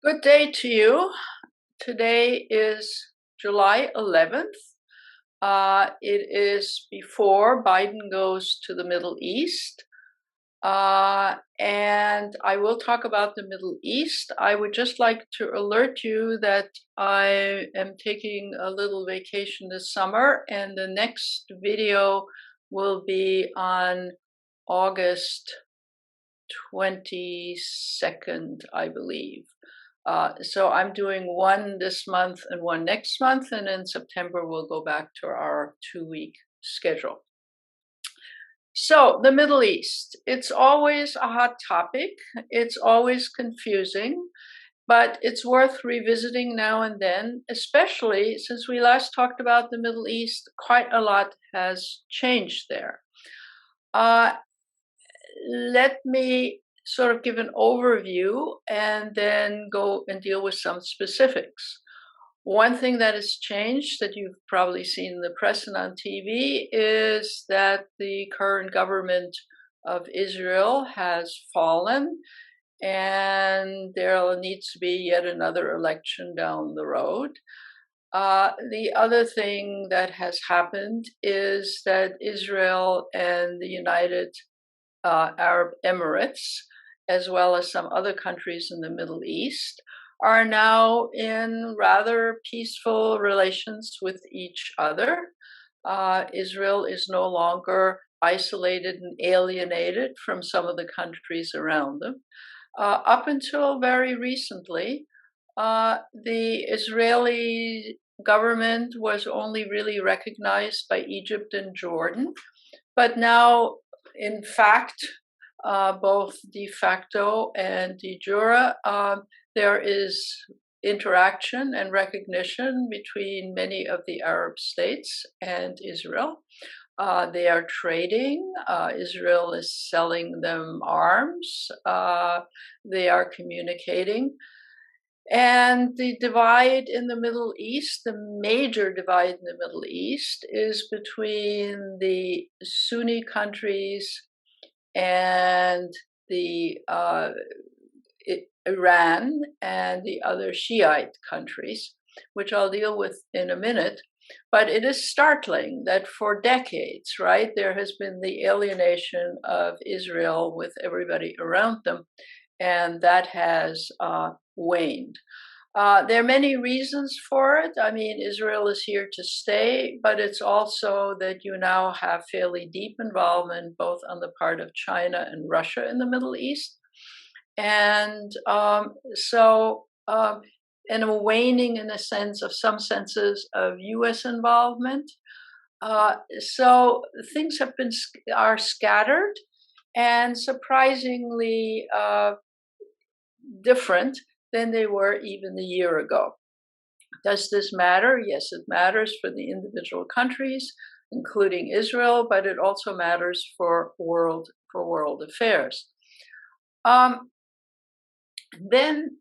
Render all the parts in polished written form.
Good day to you. Today is July 11th. It is before Biden goes to the Middle East. And I will talk about the Middle East. I would just like to alert you that I am taking a little vacation this summer, and the next video will be on August 22nd, I believe. So I'm doing one this month and one next month, and in September we'll go back to our 2-week schedule. So the Middle East, it's always a hot topic. It's always confusing, but it's worth revisiting now and then, especially since we last talked about the Middle East. Quite a lot has changed there. Let me sort of give an overview and then go and deal with some specifics. One thing that has changed that you've probably seen in the press and on TV is that the current government of Israel has fallen, and there needs to be yet another election down the road. The other thing that has happened is that Israel and the United Arab Emirates, as well as some other countries in the Middle East, are now in rather peaceful relations with each other. Israel is no longer isolated and alienated from some of the countries around them. Up until very recently, the Israeli government was only really recognized by Egypt and Jordan, but now, in fact, both de facto and de jure, there is interaction and recognition between many of the Arab states and Israel. They are trading. Israel is selling them arms. They are communicating. And the divide in the Middle East, the major divide in the Middle East, is between the Sunni countries and the Iran and the other Shiite countries, which I'll deal with in a minute. But it is startling that for decades, right, there has been the alienation of Israel with everybody around them, and that has waned. There are many reasons for it. I mean, Israel is here to stay, but it's also that you now have fairly deep involvement both on the part of China and Russia in the Middle East. And and a waning in a sense of some senses of US involvement. So things are scattered and surprisingly different than they were even a year ago. Does this matter? Yes, it matters for the individual countries, including Israel, but it also matters for world affairs. Then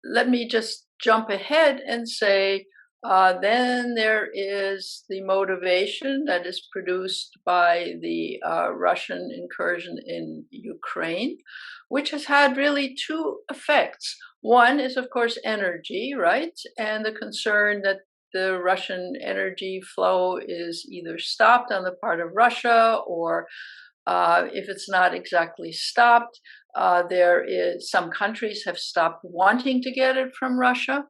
let me just jump ahead and say, then there is the motivation that is produced by the Russian incursion in Ukraine, which has had really two effects. One is, of course, energy, right? And the concern that the Russian energy flow is either stopped on the part of Russia, or if it's not exactly stopped, some countries have stopped wanting to get it from Russia.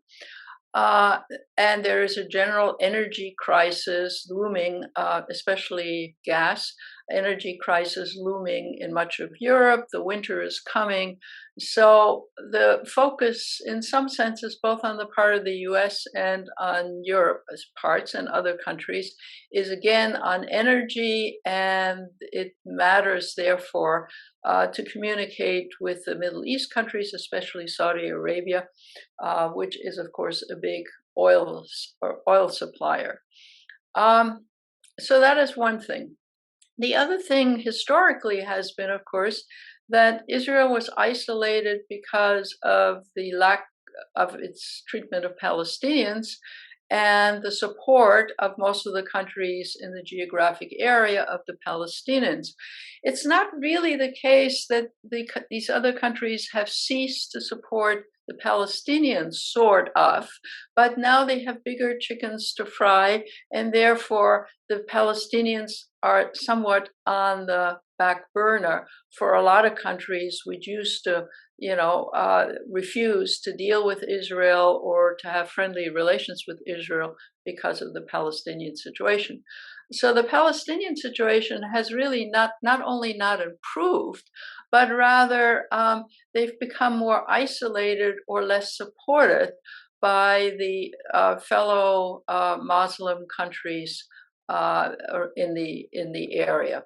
And there is a general energy crisis looming, especially gas energy crisis looming in much of Europe. The winter is coming. So the focus, in some senses, both on the part of the US and on Europe as parts and other countries, is again on energy, and it matters, therefore, to communicate with the Middle East countries, especially Saudi Arabia, which is, of course, a big oil supplier. So that is one thing. The other thing historically has been, of course, that Israel was isolated because of the lack of its treatment of Palestinians and the support of most of the countries in the geographic area of the Palestinians. It's not really the case that these other countries have ceased to support the Palestinians, sort of, but now they have bigger chickens to fry, and therefore the Palestinians are somewhat on the back burner. For a lot of countries which used to, refuse to deal with Israel or to have friendly relations with Israel because of the Palestinian situation. So the Palestinian situation has really not only not improved, but rather they've become more isolated or less supported by the fellow Muslim countries in the area.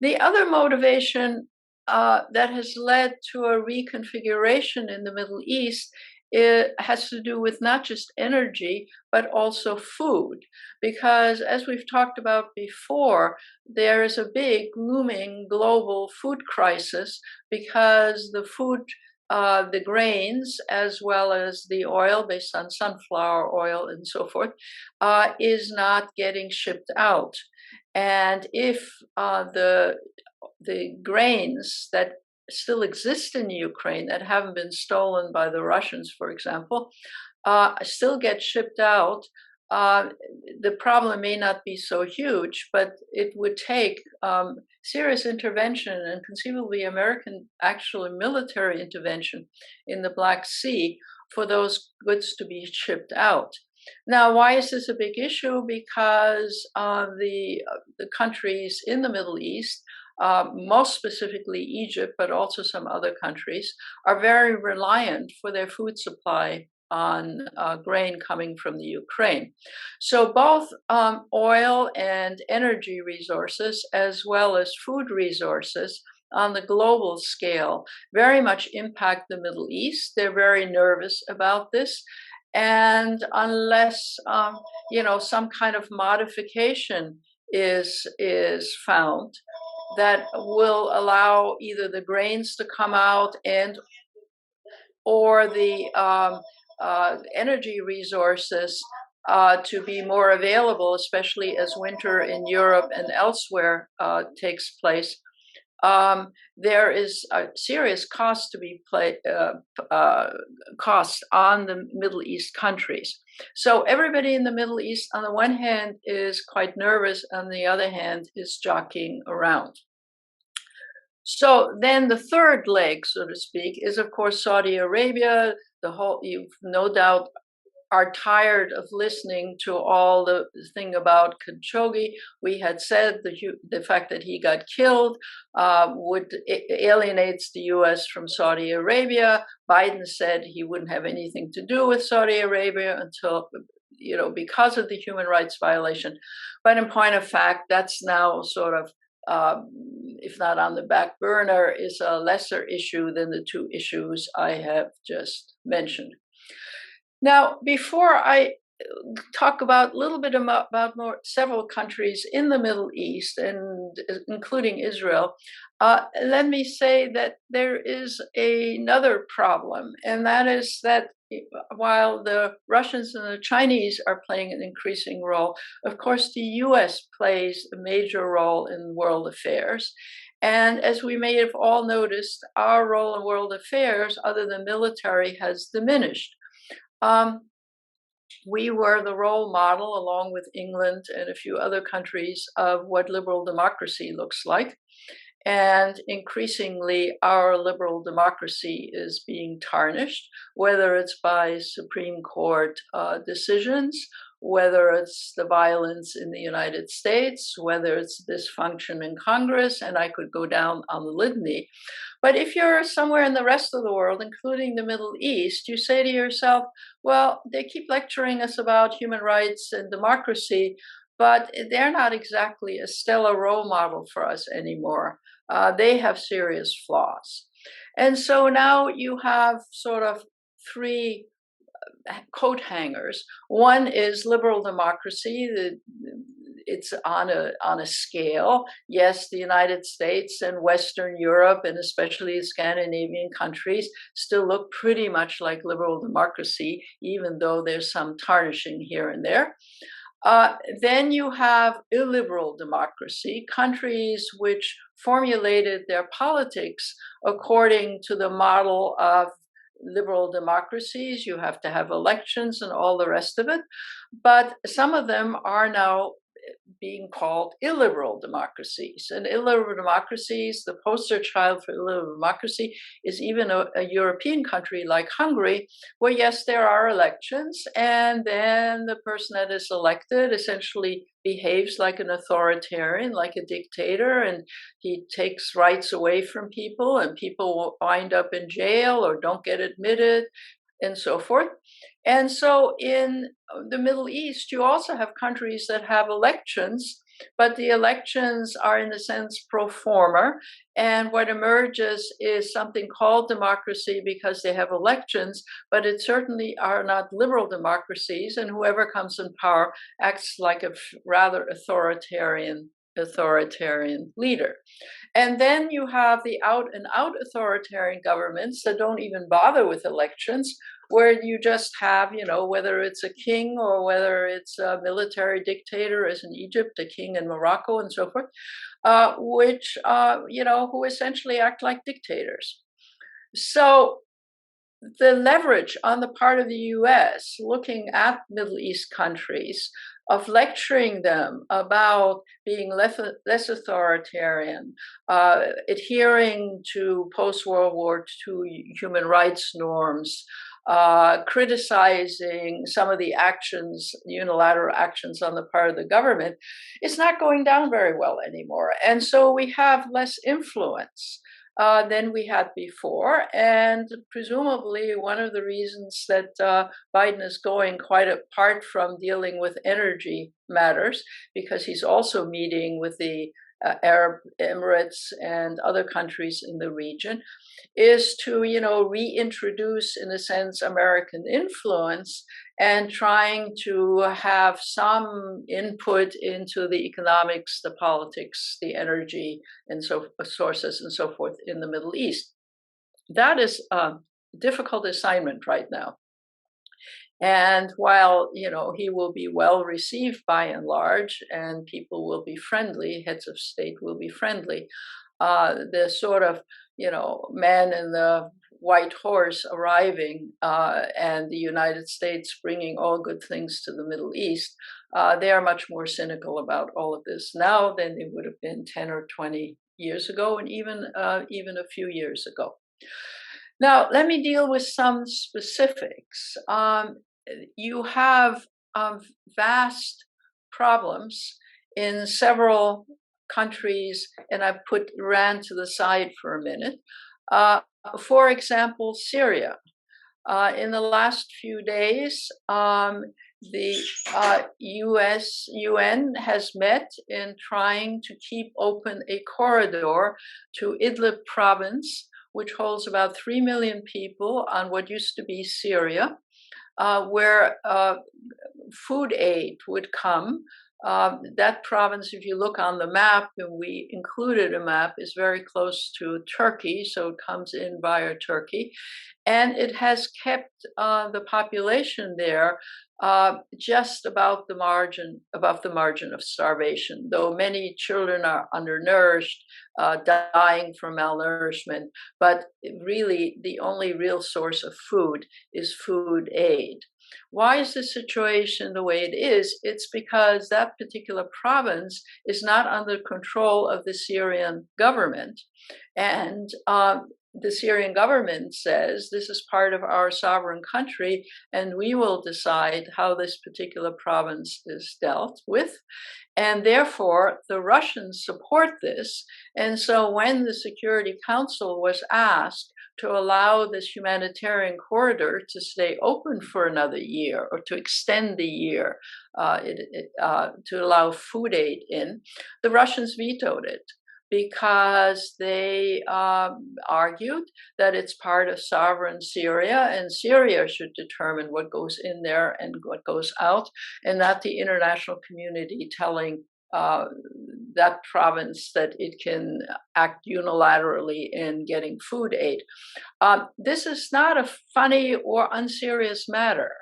The other motivation that has led to a reconfiguration in the Middle East, it has to do with not just energy, but also food. Because as we've talked about before, there is a big looming global food crisis because the grains, as well as the oil based on sunflower oil and so forth, is not getting shipped out. And if the grains that still exist in Ukraine that haven't been stolen by the Russians, for example, still get shipped out, the problem may not be so huge, but it would take serious intervention and conceivably American actual military intervention in the Black Sea for those goods to be shipped out. Now, why is this a big issue? Because the countries in the Middle East, most specifically Egypt, but also some other countries, are very reliant for their food supply on grain coming from the Ukraine. So both oil and energy resources, as well as food resources on the global scale, very much impact the Middle East. They're very nervous about this. And unless some kind of modification is found that will allow either the grains to come out or the energy resources to be more available, especially as winter in Europe and elsewhere takes place, there is a serious cost to be cost on the Middle East countries. So everybody in the Middle East, on the one hand, is quite nervous, on the other hand, is jockeying around. So then the third leg, so to speak, is of course Saudi Arabia. You've no doubt are tired of listening to all the thing about Khashoggi. We had said the fact that he got killed alienates the U.S. from Saudi Arabia. Biden said he wouldn't have anything to do with Saudi Arabia until, because of the human rights violation. But in point of fact, that's now sort of, if not on the back burner, is a lesser issue than the two issues I have just mentioned. Now, before I talk about a little bit about several countries in the Middle East, and including Israel, let me say that there is another problem, and that is that while the Russians and the Chinese are playing an increasing role, of course, the U.S. plays a major role in world affairs. And as we may have all noticed, our role in world affairs, other than military, has diminished. We were the role model, along with England and a few other countries, of what liberal democracy looks like. And increasingly, our liberal democracy is being tarnished, whether it's by Supreme Court decisions, whether it's the violence in the United States, whether it's dysfunction in Congress, and I could go down on the litany. But if you're somewhere in the rest of the world, including the Middle East, you say to yourself, well, they keep lecturing us about human rights and democracy, but they're not exactly a stellar role model for us anymore. They have serious flaws. And so now you have sort of three coat hangers. One is liberal democracy. It's on a scale. Yes, the United States and Western Europe, and especially Scandinavian countries, still look pretty much like liberal democracy, even though there's some tarnishing here and there. Then you have illiberal democracy, countries which formulated their politics according to the model of liberal democracies. You have to have elections and all the rest of it. But some of them are now being called illiberal democracies. And illiberal democracies, the poster child for illiberal democracy is even a European country like Hungary, where yes, there are elections, and then the person that is elected essentially behaves like an authoritarian, like a dictator, and he takes rights away from people, and people will wind up in jail or don't get admitted, and so forth. And so in the Middle East, you also have countries that have elections, but the elections are, in a sense, pro forma. And what emerges is something called democracy because they have elections, but it certainly are not liberal democracies. And whoever comes in power acts like a rather authoritarian leader. And then you have the out and out authoritarian governments that don't even bother with elections, where you just have, whether it's a king or whether it's a military dictator, as in Egypt, a king in Morocco, and so forth, which, who essentially act like dictators. So the leverage on the part of the US, looking at Middle East countries, of lecturing them about being less authoritarian, adhering to post-World War II human rights norms, criticizing some of the actions, unilateral actions on the part of the government, is not going down very well anymore. And so we have less influence than we had before. And presumably one of the reasons that Biden is going quite apart from dealing with energy matters, because he's also meeting with the Arab Emirates and other countries in the region, is to, reintroduce, in a sense, American influence and trying to have some input into the economics, the politics, the energy, and so sources and so forth in the Middle East. That is a difficult assignment right now. And while, he will be well received by and large, and people will be friendly, heads of state will be friendly, the sort of, man in the white horse arriving and the United States bringing all good things to the Middle East, they are much more cynical about all of this now than they would have been 10 or 20 years ago, and even a few years ago. Now, let me deal with some specifics. You have vast problems in several countries, and I put Iran to the side for a minute. For example, Syria. In the last few days, the UN has met in trying to keep open a corridor to Idlib province, which holds about 3 million people on what used to be Syria, where food aid would come. That province, if you look on the map, and we included a map, is very close to Turkey, so it comes in via Turkey. And it has kept the population there just about above the margin of starvation, though many children are undernourished, dying from malnourishment. But really, the only real source of food is food aid. Why is the situation the way it is? It's because that particular province is not under control of the Syrian government. And the Syrian government says this is part of our sovereign country, and we will decide how this particular province is dealt with. And therefore, the Russians support this. And so when the Security Council was asked to allow this humanitarian corridor to stay open for another year, or to extend the year to allow food aid in, the Russians vetoed it, because they argued that it's part of sovereign Syria, and Syria should determine what goes in there and what goes out, and not the international community telling that province that it can act unilaterally in getting food aid. This is not a funny or unserious matter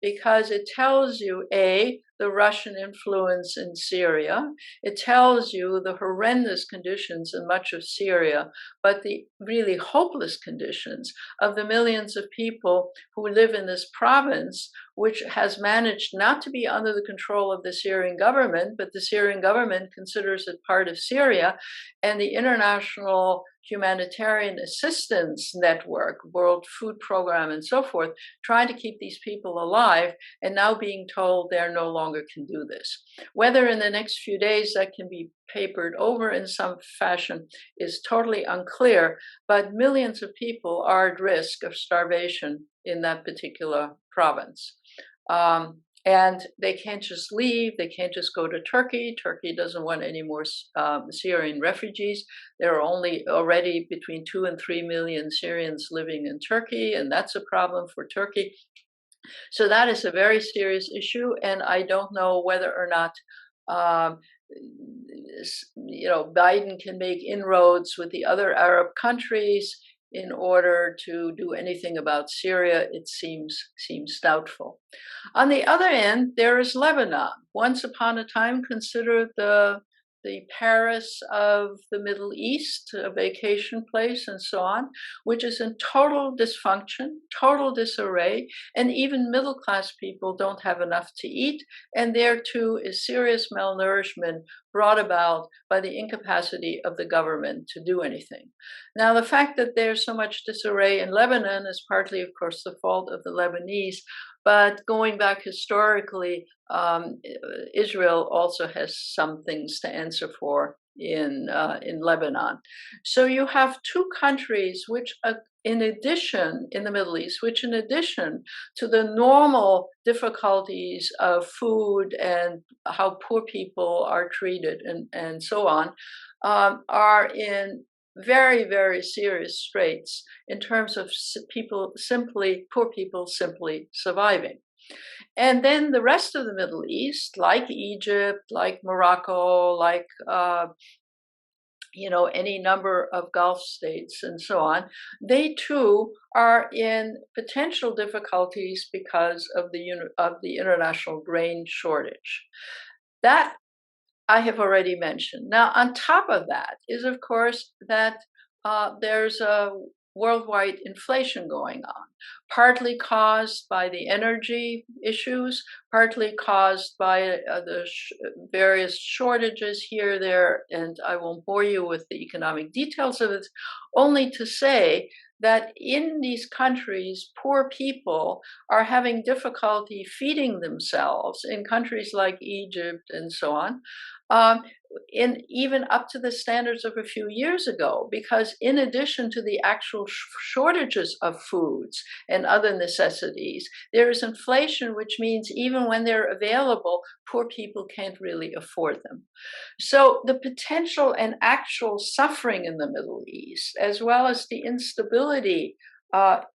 because it tells you, A, the Russian influence in Syria. It tells you the horrendous conditions in much of Syria, but the really hopeless conditions of the millions of people who live in this province, which has managed not to be under the control of the Syrian government, but the Syrian government considers it part of Syria, and the international humanitarian assistance network, World Food Program, and so forth, trying to keep these people alive, and now being told they're no longer can do this. Whether in the next few days that can be papered over in some fashion is totally unclear, but millions of people are at risk of starvation in that particular province. And they can't just leave. They can't just go to Turkey. Turkey doesn't want any more Syrian refugees. There are only already between 2 and 3 million Syrians living in Turkey, and that's a problem for Turkey. So that is a very serious issue, and I don't know whether or not Biden can make inroads with the other Arab countries in order to do anything about Syria. It seems doubtful. On the other end, there is Lebanon, once upon a time considered the Paris of the Middle East, a vacation place and so on, which is in total dysfunction, total disarray, and even middle-class people don't have enough to eat, and there too is serious malnourishment brought about by the incapacity of the government to do anything. Now, the fact that there's so much disarray in Lebanon is partly, of course, the fault of the Lebanese, but going back historically, Israel also has some things to answer for in Lebanon. So you have two countries which, in addition, in the Middle East, which in addition to the normal difficulties of food and how poor people are treated and so on, are in very, very serious straits in terms of poor people simply surviving. And then the rest of the Middle East, like Egypt, like Morocco, like any number of Gulf states and so on, they too are in potential difficulties because of the international grain shortage. That I have already mentioned. Now, on top of that is, of course, that there's a worldwide inflation going on, partly caused by the energy issues, partly caused by the various shortages here, there, and I won't bore you with the economic details of it, only to say that in these countries, poor people are having difficulty feeding themselves in countries like Egypt and so on, in even up to the standards of a few years ago, because in addition to the actual shortages of foods and other necessities, there is inflation, which means even when they're available, poor people can't really afford them. So the potential and actual suffering in the Middle East, as well as the instability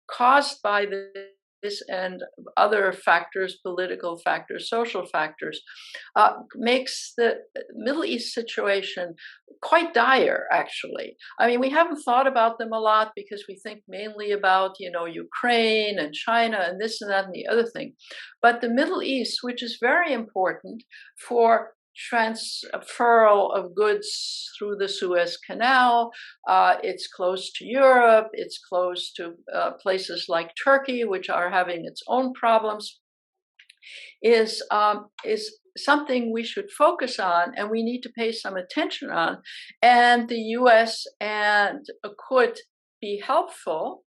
caused by this and other factors, political factors, social factors, makes the Middle East situation quite dire, actually. I mean, we haven't thought about them a lot because we think mainly about, Ukraine and China and this and that and the other thing. But the Middle East, which is very important for transferal of goods through the Suez Canal. It's close to Europe. It's close to places like Turkey, which are having its own problems. Is something we should focus on, and we need to pay some attention on. And the U.S. could be helpful.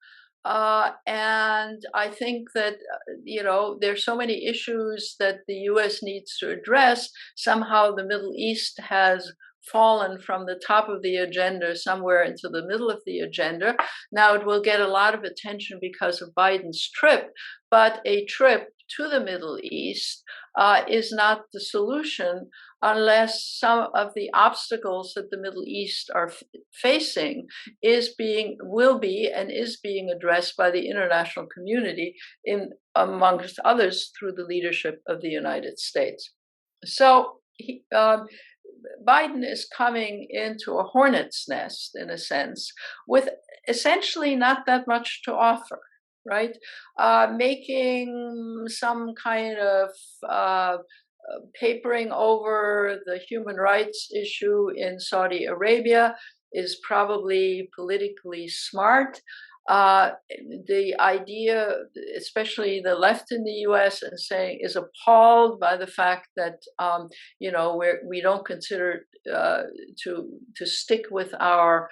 And I think that, there's so many issues that the U.S. needs to address. Somehow the Middle East has fallen from the top of the agenda somewhere into the middle of the agenda. Now it will get a lot of attention because of Biden's trip, but a trip to the Middle East is not the solution unless some of the obstacles that the Middle East are facing will be addressed by the international community, amongst others, through the leadership of the United States. So Biden is coming into a hornet's nest, in a sense, with essentially not that much to offer, right? Making some kind of papering over the human rights issue in Saudi Arabia is probably politically smart. Uh, the idea, especially the left in the U.S., is appalled by the fact that we don't consider to stick with our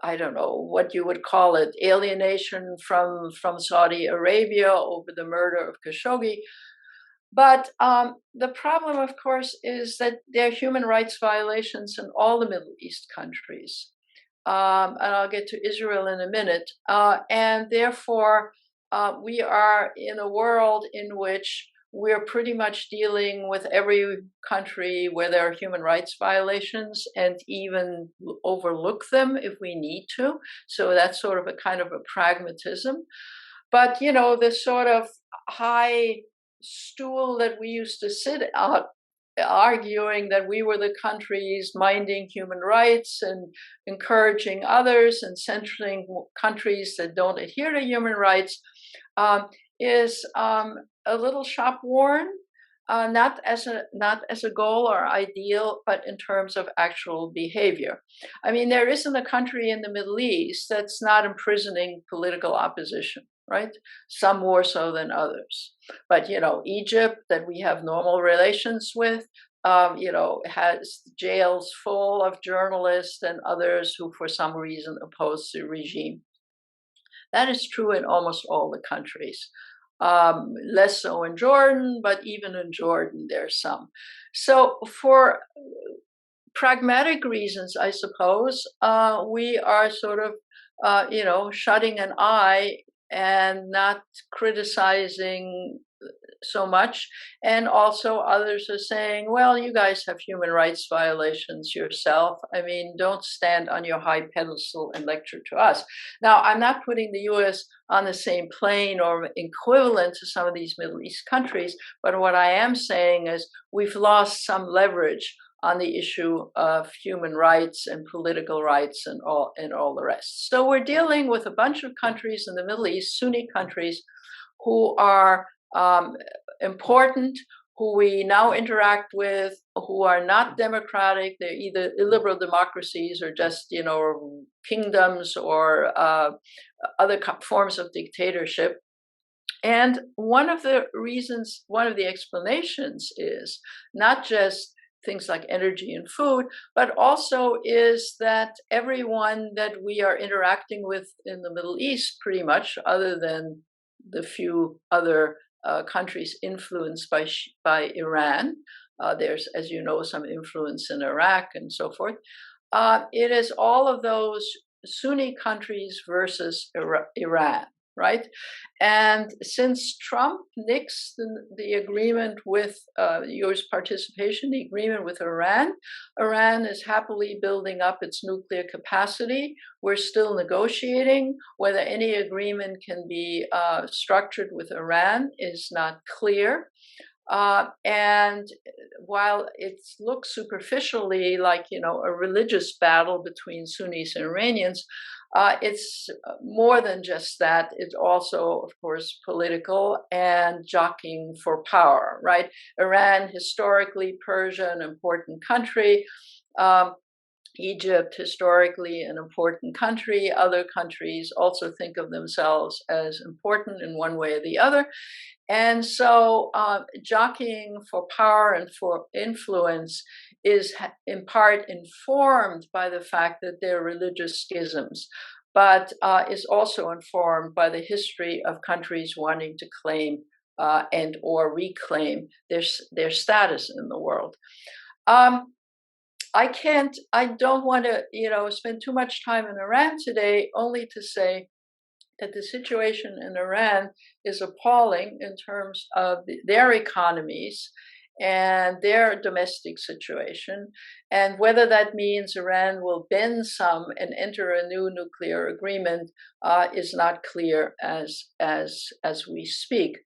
I don't know what you would call it, alienation from Saudi Arabia over the murder of Khashoggi. But the problem, of course, is that there are human rights violations in all the Middle East countries. And I'll get to Israel in a minute. And therefore, we are in a world in which we're pretty much dealing with every country where there are human rights violations and even overlook them if we need to. So that's sort of a kind of a pragmatism. But, the sort of high stool that we used to sit out arguing that we were the countries minding human rights and encouraging others and censoring countries that don't adhere to human rights is a little shop worn, not as a goal or ideal, but in terms of actual behavior. I mean, there isn't a country in the Middle East that's not imprisoning political opposition, right? Some more so than others. But, Egypt, that we have normal relations with, has jails full of journalists and others who, for some reason, oppose the regime. That is true in almost all the countries. Less so in Jordan, but even in Jordan, there's some. So for pragmatic reasons, I suppose, we are sort of, shutting an eye and not criticizing so much. And also others are saying, well, you guys have human rights violations yourself. I mean, don't stand on your high pedestal and lecture to us. Now, I'm not putting the US on the same plane or equivalent to some of these Middle East countries, but what I am saying is we've lost some leverage on the issue of human rights and political rights and all the rest. So we're dealing with a bunch of countries in the Middle East, Sunni countries, who are important, who we now interact with, who are not democratic. They're either illiberal democracies or just, kingdoms or other forms of dictatorship. And one of the explanations is not just things like energy and food, but also is that everyone that we are interacting with in the Middle East, pretty much, other than the few other countries influenced by Iran, there's, as you know, some influence in Iraq and so forth. It is all of those Sunni countries versus Iran, right? And since Trump nixed the agreement with US participation, the agreement with Iran, Iran is happily building up its nuclear capacity. We're still negotiating. Whether any agreement can be structured with Iran is not clear. And while it looks superficially like, a religious battle between Sunnis and Iranians, it's more than just that. It's also, of course, political and jockeying for power, right? Iran, historically, Persia, an important country. Egypt, historically an important country. Other countries also think of themselves as important in one way or the other. And so jockeying for power and for influence is in part informed by the fact that there are religious schisms, but is also informed by the history of countries wanting to claim and or reclaim their status in the world. I don't want to, spend too much time in Iran today, only to say that the situation in Iran is appalling in terms of their economies and their domestic situation. And whether that means Iran will bend some and enter a new nuclear agreement is not clear as we speak.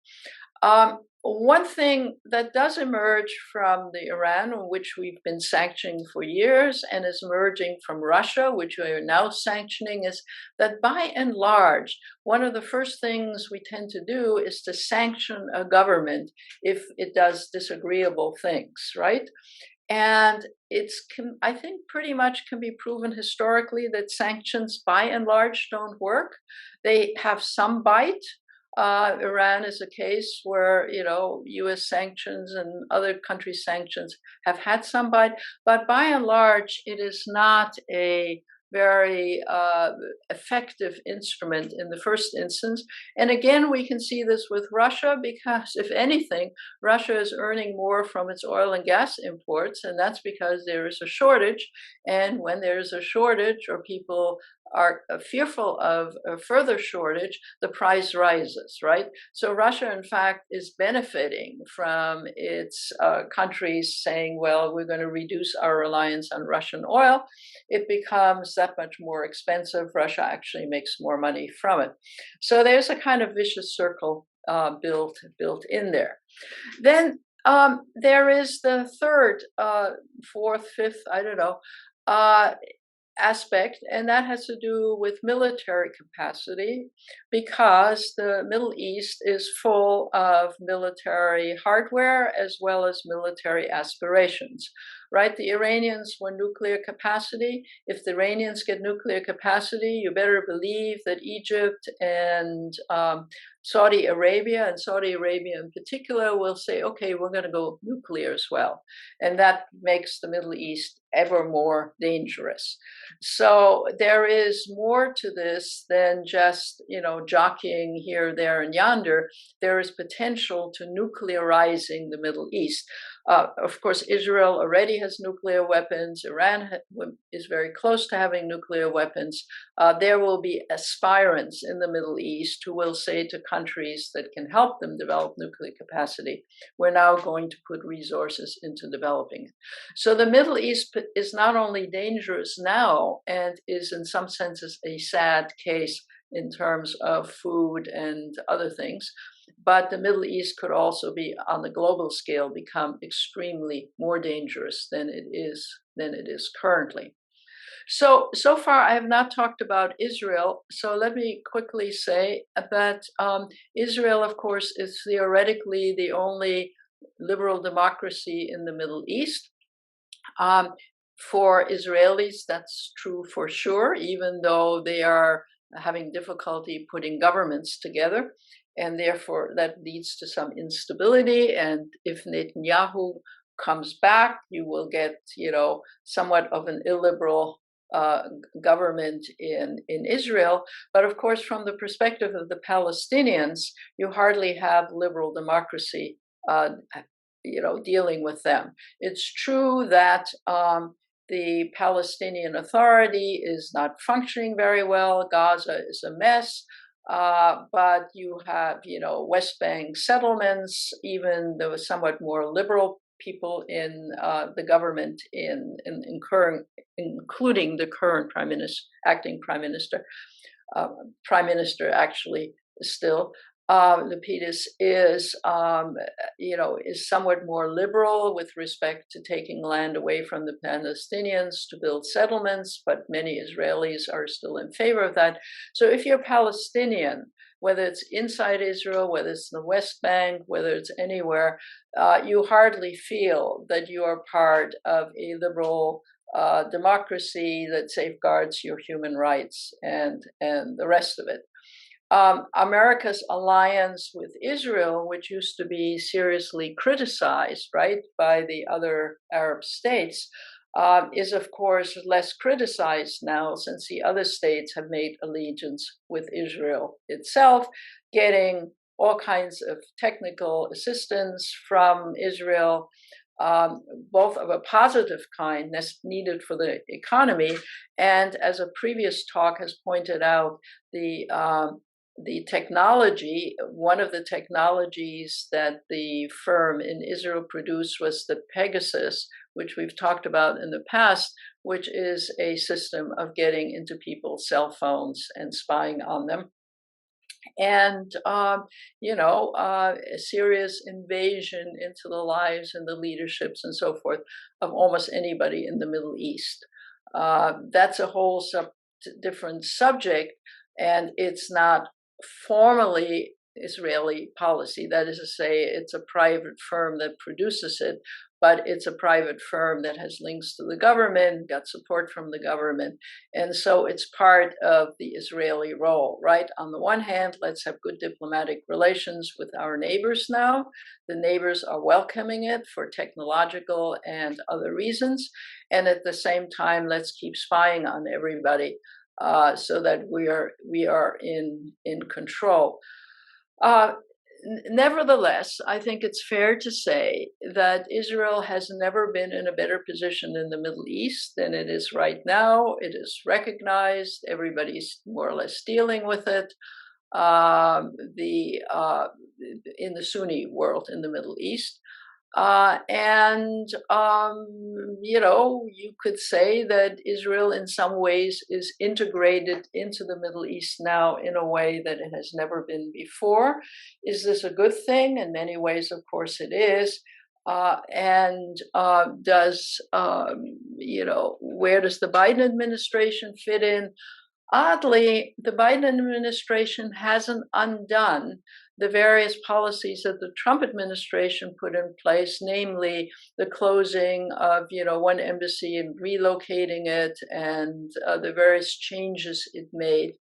One thing that does emerge from the Iran, which we've been sanctioning for years, and is emerging from Russia, which we are now sanctioning, is that by and large, one of the first things we tend to do is to sanction a government if it does disagreeable things, right? And I think pretty much can be proven historically that sanctions by and large don't work. They have some bite. Iran is a case where, U.S. sanctions and other countries' sanctions have had some bite, but by and large, it is not a very effective instrument in the first instance. And again, we can see this with Russia because, if anything, Russia is earning more from its oil and gas imports, and that's because there is a shortage. And when there's a shortage, or people are fearful of a further shortage, the price rises, right? So Russia, in fact, is benefiting from its countries saying, well, we're going to reduce our reliance on Russian oil. It becomes that much more expensive. Russia actually makes more money from it. So there's a kind of vicious circle built in there. Then there is the third, fourth, fifth, I don't know, aspect, and that has to do with military capacity, because the Middle East is full of military hardware as well as military aspirations, right? The Iranians want nuclear capacity. If the Iranians get nuclear capacity, you better believe that Egypt and Saudi Arabia in particular, will say, okay, we're going to go nuclear as well. And that makes the Middle East ever more dangerous. So there is more to this than just, jockeying here, there, and yonder. There is potential to nuclearizing the Middle East. Of course, Israel already has nuclear weapons. Iran is very close to having nuclear weapons. There will be aspirants in the Middle East who will say to countries that can help them develop nuclear capacity, we're now going to put resources into developing it. So the Middle East is not only dangerous now, and is in some senses a sad case in terms of food and other things, but the Middle East could also be, on the global scale, become extremely more dangerous than it is currently. So far, I have not talked about Israel. So let me quickly say that Israel, of course, is theoretically the only liberal democracy in the Middle East. For Israelis, that's true for sure, even though they are having difficulty putting governments together. And therefore, that leads to some instability. And if Netanyahu comes back, you will get, somewhat of an illiberal government in Israel. But of course, from the perspective of the Palestinians, you hardly have liberal democracy, dealing with them. It's true that the Palestinian Authority is not functioning very well. Gaza is a mess. But you have, West Bank settlements. Even there was somewhat more liberal people in the government, including the current acting prime minister, actually still. Lapidus is somewhat more liberal with respect to taking land away from the Palestinians to build settlements, but many Israelis are still in favor of that. So if you're Palestinian, whether it's inside Israel, whether it's in the West Bank, whether it's anywhere, you hardly feel that you are part of a liberal democracy that safeguards your human rights and the rest of it. America's alliance with Israel, which used to be seriously criticized, right, by the other Arab states, is of course less criticized now, since the other states have made allegiance with Israel itself, getting all kinds of technical assistance from Israel, both of a positive kind needed for the economy, and, as a previous talk has pointed out, the technology. One of the technologies that the firm in Israel produced was the Pegasus, which we've talked about in the past, which is a system of getting into people's cell phones and spying on them. and Syria's invasion into the lives and the leaderships and so forth of almost anybody in the Middle East. That's a whole different subject, and it's not formally Israeli policy. That is to say, it's a private firm that produces it, but it's a private firm that has links to the government, got support from the government. And so it's part of the Israeli role, right? On the one hand, let's have good diplomatic relations with our neighbors now. The neighbors are welcoming it for technological and other reasons. And at the same time, let's keep spying on everybody so that we are in control. Nevertheless, I think it's fair to say that Israel has never been in a better position in the Middle East than it is right now. It is recognized. Everybody's more or less dealing with it. In the Sunni world in the Middle East. You could say that Israel in some ways is integrated into the Middle East now in a way that it has never been before. Is this a good thing? In many ways, of course, it is. Where does the Biden administration fit in? Oddly, the Biden administration hasn't undone the various policies that the Trump administration put in place, namely the closing of, one embassy and relocating it, and the various changes it made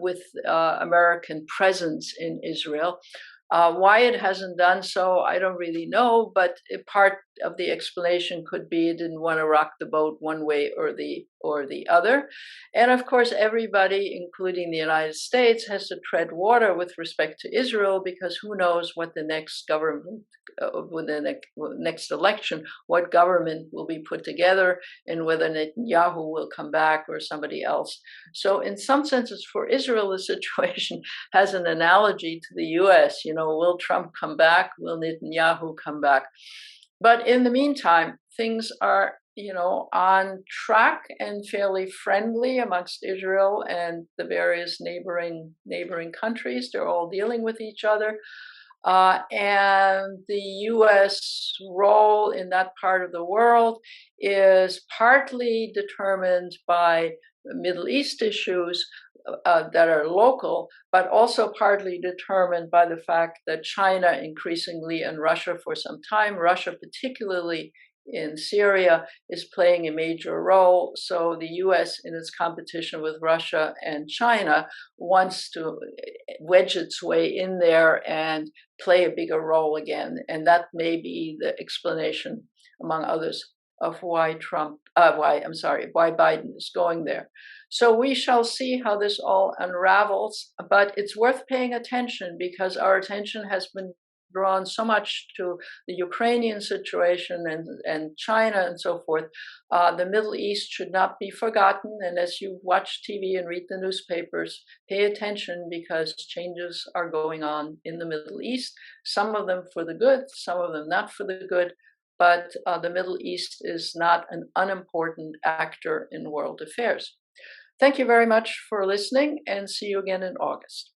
with American presence in Israel. Why it hasn't done so, I don't really know, but part of the explanation could be it didn't want to rock the boat one way or the other. And of course, everybody, including the United States, has to tread water with respect to Israel, because who knows what the next government, with the next election, what government will be put together, and whether Netanyahu will come back or somebody else. So in some senses, for Israel, the situation has an analogy to the US. Will Trump come back? Will Netanyahu come back? But in the meantime, things are, on track and fairly friendly amongst Israel and the various neighboring countries. They're all dealing with each other. And the U.S. role in that part of the world is partly determined by Middle East issues that are local, but also partly determined by the fact that China increasingly, and Russia for some time, Russia particularly in Syria, is playing a major role. So the U.S., in its competition with Russia and China, wants to wedge its way in there and play a bigger role again. And that may be the explanation, among others, of why Biden is going there. So we shall see how this all unravels, but it's worth paying attention, because our attention has been drawn so much to the Ukrainian situation and China and so forth. The Middle East should not be forgotten. And as you watch TV and read the newspapers, pay attention, because changes are going on in the Middle East, some of them for the good, some of them not for the good. But the Middle East is not an unimportant actor in world affairs. Thank you very much for listening, and see you again in August.